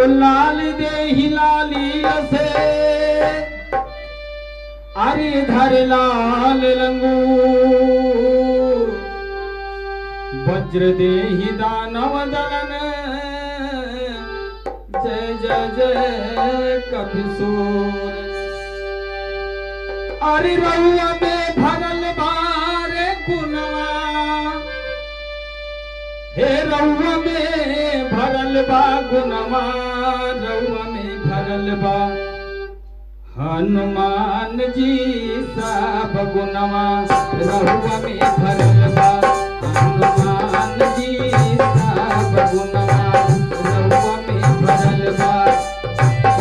तो लाल दे हिलाली से अरे धर लाल रंगू वज्र दे ही दानव दलन जय जय जय कपिसूर। अरे रउआ में भरल बारे गुनवा हे रउआ में भरल बा गुनवा रउआ में भरल बा हनुमान जी सब गुनवा रउआ में भरल बा हनुमान जी सब गुनवा रउआ में भरल बा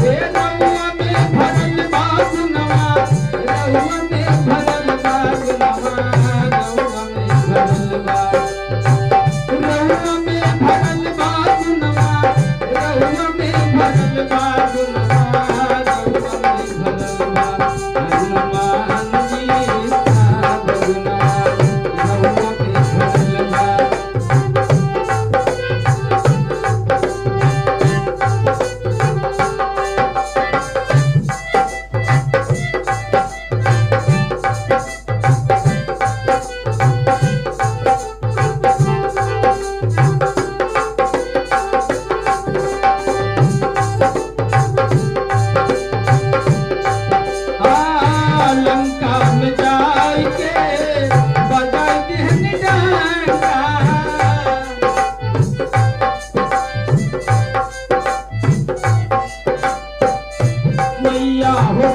हे रउआ में भरल बा गुनवा रउआ में भरल बा गुनवा रउआ में भरल बा रउआ में भरल बा गुनवा रउआ में भरल बा गुनवा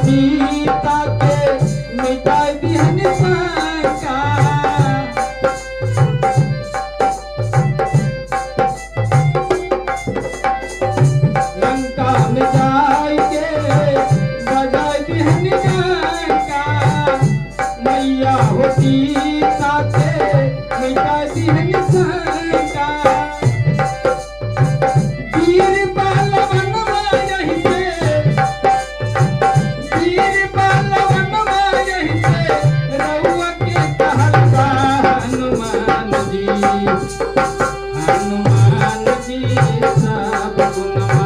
सीता के मिटाई दिहन शंका लंका में जाई के बजाई दिहन शंका मैया हो सीता के मिटाई दिहन शंका वीर बालवनवा यही से हनुमान जी सब गुनवा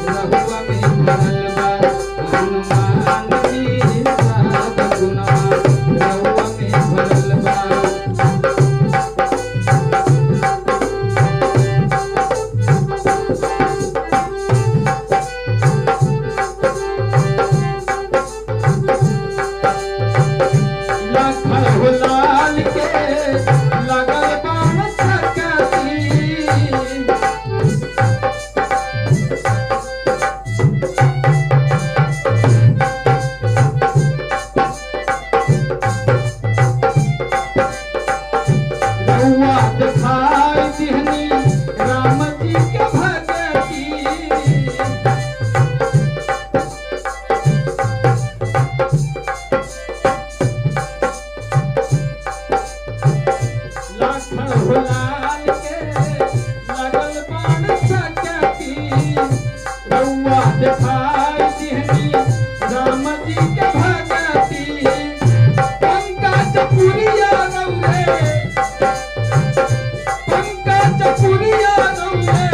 रहुआ में भरल बा हनुमान जी सब गुनवा रहुआ में भरल बा। लखन हो लाल के लगल बाण रउआ दिखाई दिहनी राम जी के भगती लखन हो लाल के लगल बाण सकती रउआ दिखाई दिहनी राम जी के भगती पंकज पुरिया रउए पंकज पुरिया रउए